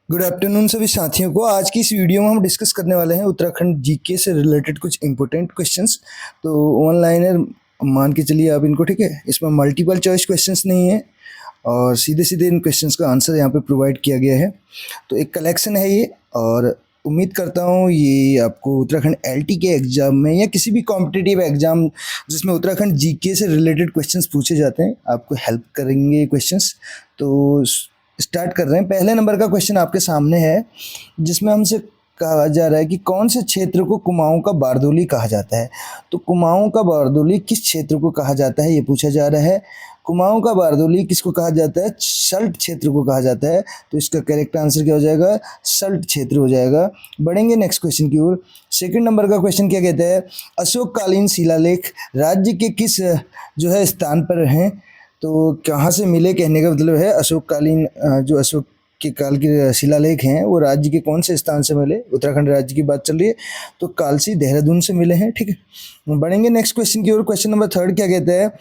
Good afternoon सभी साथियों को। आज की इस वीडियो में हम डिस्कस करने वाले हैं उत्तराखंड जीके से रिलेटेड कुछ इंपॉर्टेंट क्वेश्चंस। तो ऑनलाइनर मान के चलिए आप इनको, ठीक है। इसमें मल्टीपल चॉइस क्वेश्चंस नहीं है और सीधे सीधे इन क्वेश्चंस का आंसर यहाँ पे प्रोवाइड किया गया है। तो एक कलेक्शन है ये, और उम्मीद करता हूँ ये आपको उत्तराखंड एलटी के एग्जाम में या किसी भी कॉम्पिटिटिव एग्जाम जिसमें उत्तराखंड जीके से रिलेटेड क्वेश्चंस पूछे जाते हैं आपको हेल्प करेंगे ये क्वेश्चंस। तो स्टार्ट कर रहे हैं। पहले नंबर का क्वेश्चन आपके सामने है, जिसमें हमसे कहा जा रहा है कि कौन से क्षेत्र को कुमाऊं का बारदोली कहा जाता है। तो कुमाऊं का बारदोली किस क्षेत्र को कहा जाता है ये पूछा जा रहा है। कुमाऊं का बारदोली किसको कहा जाता है? सल्ट क्षेत्र को कहा जाता है। तो इसका करेक्ट आंसर क्या हो जाएगा? सल्ट क्षेत्र हो जाएगा। बढ़ेंगे नेक्स्ट क्वेश्चन की ओर। सेकंड नंबर का क्वेश्चन क्या कहता है? अशोककालीन शिलालेख राज्य के किस जो है स्थान पर हैं? तो कहाँ से मिले कहने का मतलब है अशोककालीन जो अशोक के काल के शिलालेख हैं वो राज्य के कौन से स्थान से मिले। उत्तराखंड राज्य की बात चल रही है, तो कालसी देहरादून से मिले हैं, ठीक है। बढ़ेंगे नेक्स्ट क्वेश्चन की ओर। क्वेश्चन नंबर थर्ड क्या कहता है?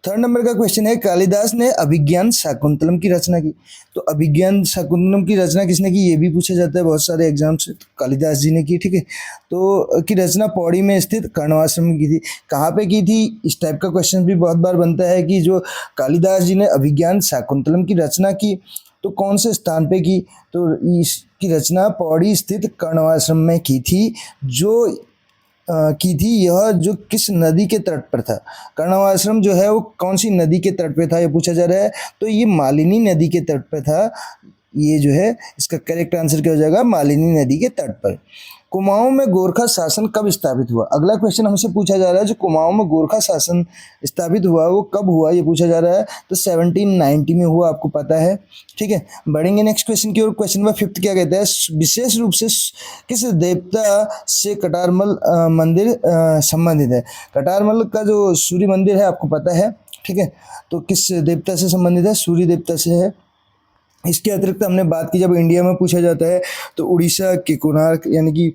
थर्ड नंबर का क्वेश्चन है, कालिदास ने अभिज्ञान शाकुंतलम की रचना की। तो अभिज्ञान शाकुंतलम की रचना किसने की ये भी पूछा जाता है बहुत सारे एग्जाम से। तो कालिदास जी ने की, ठीक है। तो की रचना पौड़ी में स्थित कर्णवाश्रम में की थी। कहाँ पे की थी? इस टाइप का क्वेश्चन भी बहुत बार बनता है कि जो कालिदास जी ने अभिज्ञान शाकुंतलम की रचना की तो कौन से स्थान पे की? तो इसकी रचना पौड़ी स्थित कर्णवाश्रम में की थी। जो की थी यह जो किस नदी के तट पर था? कर्णवाश्रम जो है वो कौन सी नदी के तट पे था ये पूछा जा रहा है। तो ये मालिनी नदी के तट पे था। ये जो है इसका करेक्ट आंसर क्या हो जाएगा? मालिनी नदी के तट पर। कुमाऊं में गोरखा शासन कब स्थापित हुआ? अगला क्वेश्चन हमसे पूछा जा रहा है जो कुमाऊं में गोरखा शासन स्थापित हुआ वो कब हुआ ये पूछा जा रहा है। तो 1790 में हुआ, आपको पता है, ठीक है। बढ़ेंगे नेक्स्ट क्वेश्चन की ओर। क्वेश्चन नंबर फिफ्थ क्या कहता है? विशेष रूप से किस देवता से कटारमल मंदिर संबंधित है? कटारमल का जो सूर्य मंदिर है आपको पता है, ठीक है। तो किस देवता से संबंधित है? सूर्य देवता से है। इसके अतिरिक्त हमने बात की, जब इंडिया में पूछा जाता है तो उड़ीसा के कोणार्क यानी कि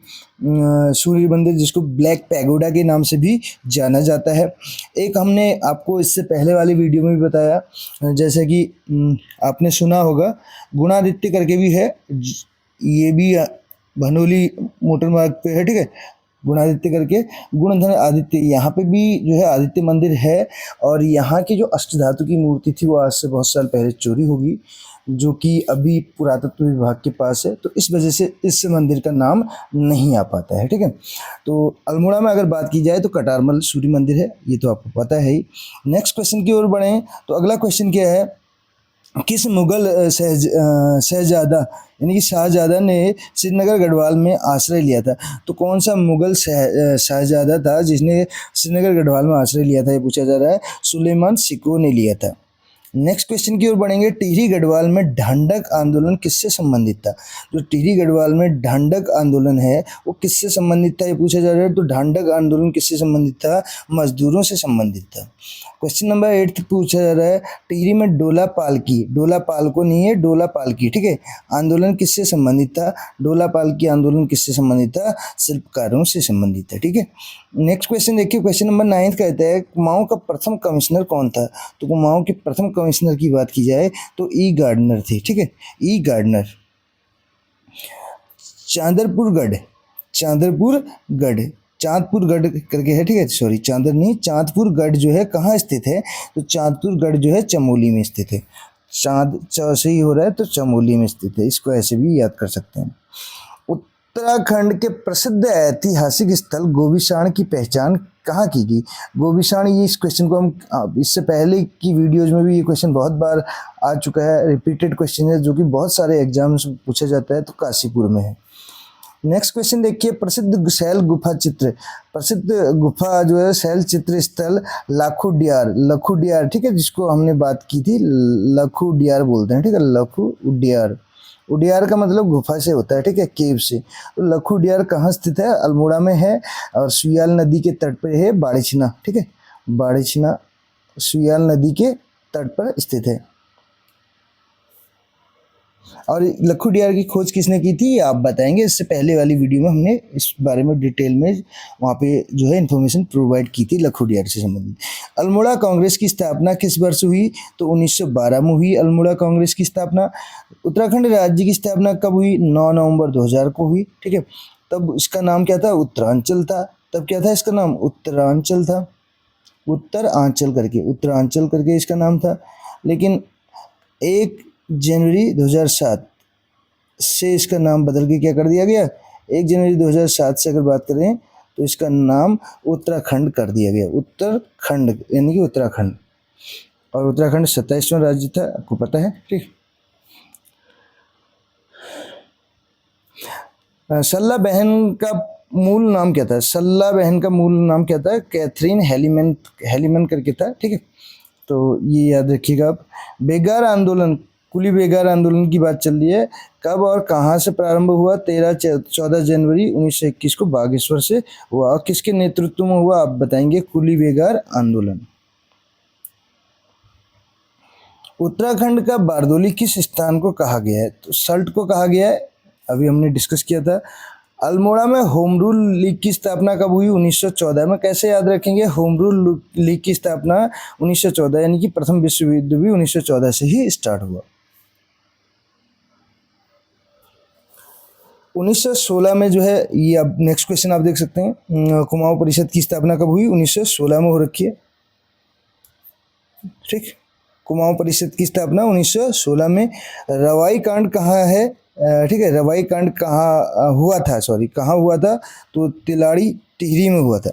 सूर्य मंदिर, जिसको ब्लैक पैगोडा के नाम से भी जाना जाता है। एक हमने आपको इससे पहले वाली वीडियो में भी बताया, जैसे कि आपने सुना होगा गुणादित्य करके भी है, ये भी भनोली मोटर मार्ग पे है, ठीक है। गुणादित्य करके, गुणधर आदित्य, यहाँ पे भी जो है आदित्य मंदिर है। और यहाँ की जो अष्टधातु की मूर्ति थी वो आज से बहुत साल पहले चोरी होगी, जो कि अभी पुरातत्व विभाग के पास है। तो इस वजह से इस मंदिर का नाम नहीं आ पाता है, ठीक है। तो अल्मोड़ा में अगर बात की जाए तो कटारमल सूर्य मंदिर है, ये तो आपको पता है ही। नेक्स्ट क्वेश्चन की ओर बढ़ें तो अगला क्वेश्चन क्या है? किस मुगल शहजादा यानी कि शाहजादा ने श्रीनगर गढ़वाल में आश्रय लिया था? तो कौन सा मुगल शाहजादा था जिसने श्रीनगर गढ़वाल में आश्रय लिया था ये पूछा जा रहा है। सुलेमान सिको ने लिया था। नेक्स्ट क्वेश्चन की ओर बढ़ेंगे। टिहरी गढ़वाल में ढांढक आंदोलन किससे संबंधित था? जो टिहरी गढ़वाल में ढांढक आंदोलन है वो किससे संबंधित था ये पूछा जा रहा है। तो ढांढक आंदोलन किससे संबंधित था? मजदूरों से संबंधित था। क्वेश्चन नंबर 8 पूछा जा रहा है, टिहरी में डोला पालकी, डोला पालको नहीं है, डोला पालकी, ठीक है, आंदोलन किससे संबंधित था? डोला पालकी आंदोलन किससे संबंधित था? शिल्पकारों से संबंधित है, ठीक है। नेक्स्ट क्वेश्चन देखिए। क्वेश्चन नंबर 9 कहता है कुमाऊं का प्रथम कमिश्नर कौन था? तो कुमाऊं के प्रथम कमिश्नर की बात की जाए तो ई गार्डनर थे, ठीक है, ई गार्डनर। चांदरपुरगढ़, चांदरपुरगढ़, चांदपुरगढ़ करके है, ठीक है, सॉरी चांदर नहीं, चांदपुरगढ़ जो है कहाँ स्थित है? तो चांदपुरगढ़ जो है चमोली में स्थित है। चांद सही हो रहा है तो चमोली में स्थित है, इसको ऐसे भी याद कर सकते हैं। उत्तराखंड के प्रसिद्ध ऐतिहासिक स्थल गोविशाण की पहचान कहाँ की गई? गोविशाण, ये इस क्वेश्चन को हम इससे पहले की वीडियोज में भी ये क्वेश्चन बहुत बार आ चुका है, रिपीटेड क्वेश्चन है जो कि बहुत सारे एग्जाम्स पूछा जाता है। तो काशीपुर में है। नेक्स्ट क्वेश्चन देखिए। प्रसिद्ध शैल गुफा चित्र, प्रसिद्ध गुफा जो है शैल चित्र स्थल लाखोडियार, लखुडियार, ठीक है, जिसको हमने बात की थी लखुडियार बोलते हैं, ठीक है, लखुडियार। उडियार का मतलब गुफा से होता है, ठीक है, केव से। तो लखुडियार कहाँ स्थित है? अल्मोड़ा में है और सुयाल नदी के तट पर है, बाड़ीछना, ठीक है, बाड़ीछना सुयाल नदी के तट पर स्थित है। और लखुडियार की खोज किसने की थी आप बताएंगे। इससे पहले वाली वीडियो में हमने इस बारे में डिटेल में वहाँ पे जो है इन्फॉर्मेशन प्रोवाइड की थी लखुडियार से संबंधित। अल्मोड़ा कांग्रेस की स्थापना किस वर्ष हुई तो 1912 में हुई अल्मोड़ा कांग्रेस की स्थापना। उत्तराखंड राज्य की स्थापना कब हुई 9 नवंबर 2000 को हुई, ठीक है। तब इसका नाम क्या था, उत्तरांचल था। तब क्या था इसका नाम, उत्तरांचल था, उत्तरांचल करके इसका नाम था। लेकिन 1 जनवरी 2007 से इसका नाम बदल के क्या कर दिया गया, 1 जनवरी 2007 से अगर बात करें तो इसका नाम उत्तराखंड कर दिया गया, उत्तराखंड यानी कि उत्तराखंड। और उत्तराखंड 27वां राज्य था, आपको पता है, ठीक। सल्ला बहन का मूल नाम क्या था, सल्ला बहन का मूल नाम क्या था, कैथरीन हेलीमन करके था, ठीक है। तो ये याद रखिएगा आप। बेगार आंदोलन, कुली बेगार आंदोलन की बात चल रही है, कब और कहाँ से प्रारंभ हुआ, 14 जनवरी 1921 को बागेश्वर से हुआ। और किसके नेतृत्व में हुआ आप बताएंगे, कुली बेगार आंदोलन। उत्तराखंड का बारदोली किस स्थान को कहा गया है, तो सल्ट को कहा गया है, अभी हमने डिस्कस किया था। अल्मोड़ा में होम रूल लीग की स्थापना कब हुई, 1914 में। कैसे याद रखेंगे, होम रूल लीग की स्थापना 1914 यानी कि प्रथम विश्व युद्ध भी 1914 से ही स्टार्ट हुआ। 1916 में जो है, ये अब नेक्स्ट क्वेश्चन आप देख सकते हैं, कुमाऊं परिषद की स्थापना कब हुई, 1916 में हो रखी है, ठीक। कुमाऊं परिषद की स्थापना 1916 में। रवाई कांड कहाँ है, ठीक है, रवाई कांड कहाँ हुआ था, कहाँ हुआ था, तो तिलाड़ी टिहरी में हुआ था।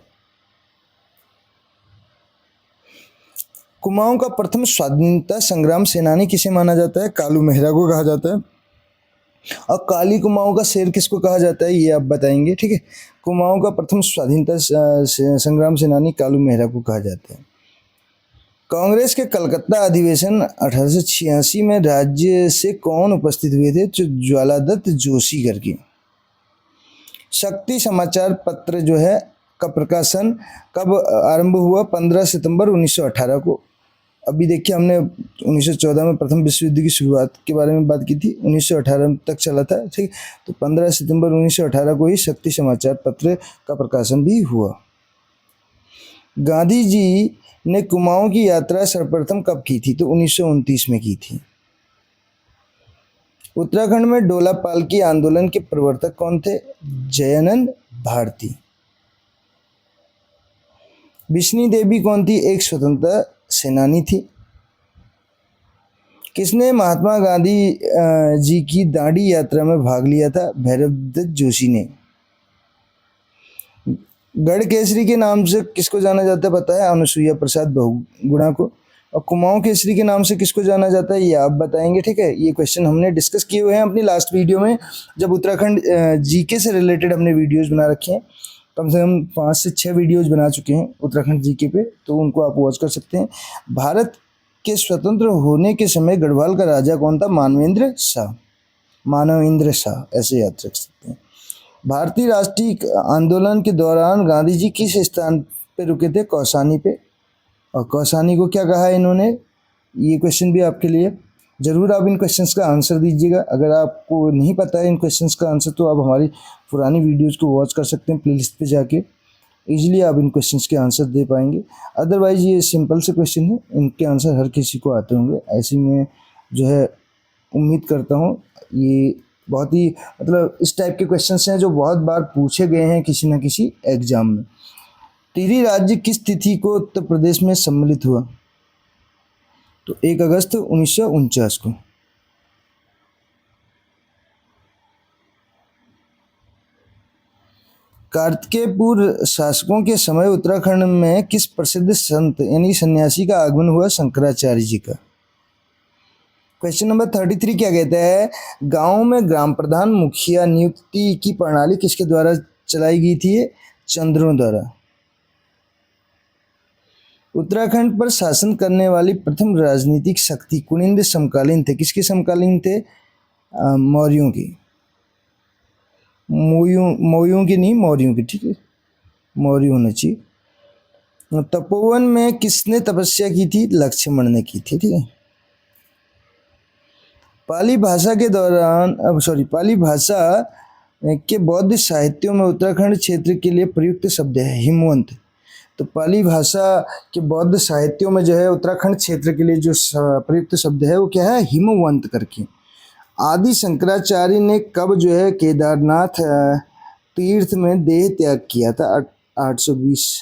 कुमाऊं का प्रथम स्वाधीनता संग्राम सेनानी किसे माना जाता है, कालू मेहरा को कहा जाता है। और काली कुमाऊं का शेर किसको कहा जाता है, ये आप बताएंगे, ठीक है। कुमाऊं का प्रथम स्वाधीनता संग्राम सेनानी कालू मेहरा को कहा जाता है। कांग्रेस के कलकत्ता अधिवेशन 1886 में राज्य से कौन उपस्थित हुए थे, तो ज्वालादत्त जोशी करके। शक्ति समाचार पत्र जो है का प्रकाशन कब आरंभ हुआ, 15 सितंबर 1918 को। अभी देखिए हमने 1914 में प्रथम विश्व युद्ध की शुरुआत के बारे में बात की थी, 1918 तक चला था, ठीक। तो 15 सितंबर 1918 को ही शक्ति समाचार पत्र का प्रकाशन भी हुआ। गांधी जी ने कुमाऊं की यात्रा सर्वप्रथम कब की थी, तो 1929 में की थी। उत्तराखंड में डोला पालकी आंदोलन के प्रवर्तक कौन थे, जयानंद भारती। बिश्नी देवी कौन थी, एक स्वतंत्रता सेनानी थी। किसने महात्मा गांधी जी की दांडी यात्रा में भाग लिया था, भैरवदत्त जोशी ने। गढ़ केसरी के नाम से किसको जाना जाता है पता है, अनुसुईया प्रसाद बहुगुणा को। और कुमाऊं केसरी के नाम से किसको जाना जाता है, ये आप बताएंगे, ठीक है। ये क्वेश्चन हमने डिस्कस किए हुए हैं अपनी लास्ट वीडियो में, जब उत्तराखंड जीके से रिलेटेड हमने वीडियोस बना रखे हैं, कम से कम 5 से 6 वीडियोस बना चुके हैं उत्तराखंड जीके पे, तो उनको आप वॉच कर सकते हैं। भारत के स्वतंत्र होने के समय गढ़वाल का राजा कौन था, मानवेंद्र शाह, ऐसे याद रख सकते हैं। भारतीय राष्ट्रीय आंदोलन के दौरान गांधी जी किस स्थान पे रुके थे, कौसानी पे। और कौसानी को क्या कहा है इन्होंने, ये क्वेश्चन भी आपके लिए, ज़रूर आप इन क्वेश्चंस का आंसर दीजिएगा। अगर आपको नहीं पता है इन क्वेश्चंस का आंसर तो आप हमारी पुरानी वीडियोस को वॉच कर सकते हैं प्लेलिस्ट पे जाके, इजीली आप इन क्वेश्चंस के आंसर दे पाएंगे। अदरवाइज ये सिंपल से क्वेश्चन है, इनके आंसर हर किसी को आते होंगे, ऐसे में जो है उम्मीद करता हूँ ये बहुत ही मतलब इस टाइप के क्वेश्चंस हैं जो बहुत बार पूछे गए हैं किसी न किसी एग्जाम में। टिहरी राज्य किस तिथि को उत्तर प्रदेश में सम्मिलित हुआ, तो 1 अगस्त 1949 को। कार्तिकेयपुर शासकों के समय उत्तराखंड में किस प्रसिद्ध संत यानी सन्यासी का आगमन हुआ, शंकराचार्य जी का। क्वेश्चन नंबर 33 क्या कहता है, गांव में ग्राम प्रधान मुखिया नियुक्ति की प्रणाली किसके द्वारा चलाई गई थी, चंद्रों द्वारा। उत्तराखंड पर शासन करने वाली प्रथम राजनीतिक शक्ति कुनिंद समकालीन थे, किसके समकालीन थे, मौर्यों की, मौर्यों की नहीं, मौर्यों की, ठीक है, मौर्य होना चाहिए। तपोवन में किसने तपस्या की थी, लक्ष्मण ने की थी, ठीक है। पाली भाषा के दौरान पाली भाषा के बौद्ध साहित्यों में उत्तराखंड क्षेत्र के लिए प्रयुक्त शब्द है हिमवंत। तो पाली भाषा के बौद्ध साहित्यों में जो है उत्तराखंड क्षेत्र के लिए जो प्रयुक्त शब्द है वो क्या है, हिमवंत करके। आदि शंकराचार्य ने कब जो है केदारनाथ तीर्थ में देह त्याग किया था? 820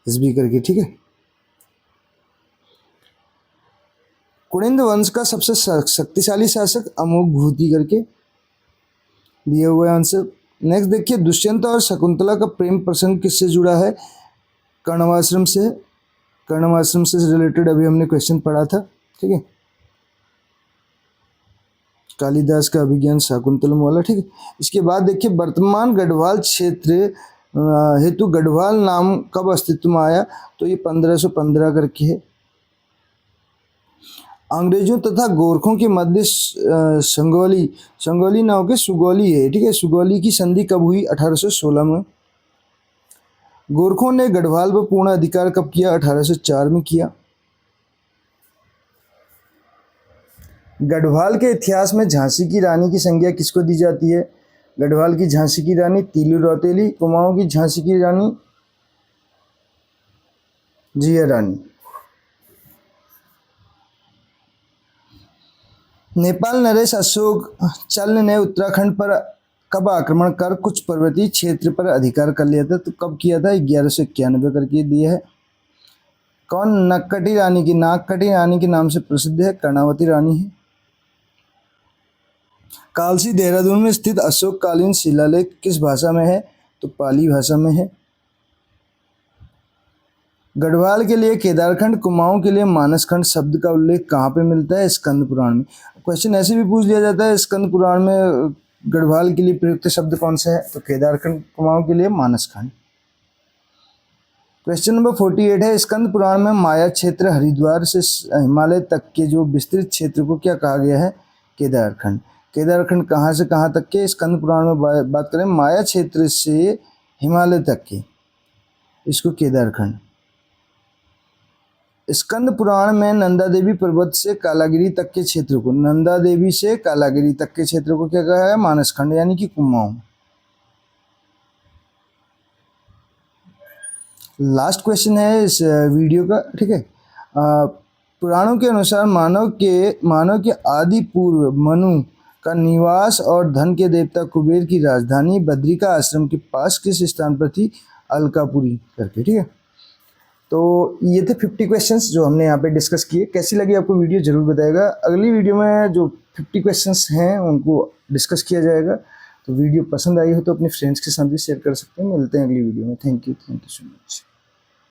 ईस्वी करके, ठीक है। कुणिंद वंश का सबसे शक्तिशाली शासक अमोघ भूति करके दिया हुआ है आंसर। नेक्स्ट देखिए, दुष्यंत और शकुंतला का प्रेम प्रसंग किससे जुड़ा है? कर्णवाश्रम से। कर्णवाश्रम से रिलेटेड अभी हमने क्वेश्चन पढ़ा था, ठीक है। कालिदास का अभिज्ञान शाकुंतलम वाला, ठीक है। इसके बाद देखिए, वर्तमान गढ़वाल क्षेत्र हेतु गढ़वाल नाम कब अस्तित्व में आया? तो ये 1515 करके है। अंग्रेजों तथा गोरखों के मध्य संगौली ना होकर सुगौली है, ठीक है। सुगौली की संधि कब हुई? 1816 में। गोरखों ने गढ़वाल पर पूर्ण अधिकार कब किया? 1804 में किया। गढ़वाल के इतिहास में झांसी की रानी की संज्ञा किसको दी जाती है? गढ़वाल की झांसी की रानी तीलू रौतेली। कुमाऊं की झांसी की रानी जिया रानी। नेपाल नरेश अशोक चल ने उत्तराखंड पर कब आक्रमण कर कुछ पर्वतीय क्षेत्र पर अधिकार कर लिया था? तो कब किया था? 1191 करके दिया है। कौन नागकटी रानी के नाम से प्रसिद्ध है? कर्णावती रानी है। कालसी देहरादून में स्थित अशोक कालीन शिलालेख किस भाषा में है? तो पाली भाषा में है। गढ़वाल के लिए केदारखंड, कुमाऊं के लिए मानसखंड शब्द का उल्लेख कहाँ पे मिलता है? स्कंद पुराण में। क्वेश्चन ऐसे भी पूछ लिया जाता है, स्कंद पुराण में गढ़वाल के लिए प्रयुक्त शब्द कौन सा है? तो केदारखंड, कुमाऊं के लिए मानसखंड। क्वेश्चन नंबर 48 है, स्कंद पुराण में माया क्षेत्र हरिद्वार से हिमालय तक के जो विस्तृत क्षेत्र को क्या कहा गया है? केदारखंड। केदारखंड कहाँ से कहाँ तक के? स्कंद पुराण में बात करें माया क्षेत्र से हिमालय तक के, इसको केदारखंड। स्कंद पुराण में नंदा देवी पर्वत से कालागिरी तक के क्षेत्र को, नंदा देवी से कालागिरी तक के क्षेत्र को क्या कहा है? मानसखंड, यानी कि कुमाऊं। लास्ट क्वेश्चन है इस वीडियो का, ठीक है। पुराणों के अनुसार मानव के आदि पूर्व मनु का निवास और धन के देवता कुबेर की राजधानी बद्रिका आश्रम के पास किस स्थान पर थी? अलकापुरी करके, ठीक है। तो ये थे 50 क्वेश्चंस जो हमने यहाँ पे डिस्कस किए। कैसी लगी आपको वीडियो जरूर बताइएगा। अगली वीडियो में जो 50 क्वेश्चंस हैं उनको डिस्कस किया जाएगा। तो वीडियो पसंद आई हो तो अपने फ्रेंड्स के साथ भी शेयर कर सकते हैं। मिलते हैं अगली वीडियो में। Thank you so much.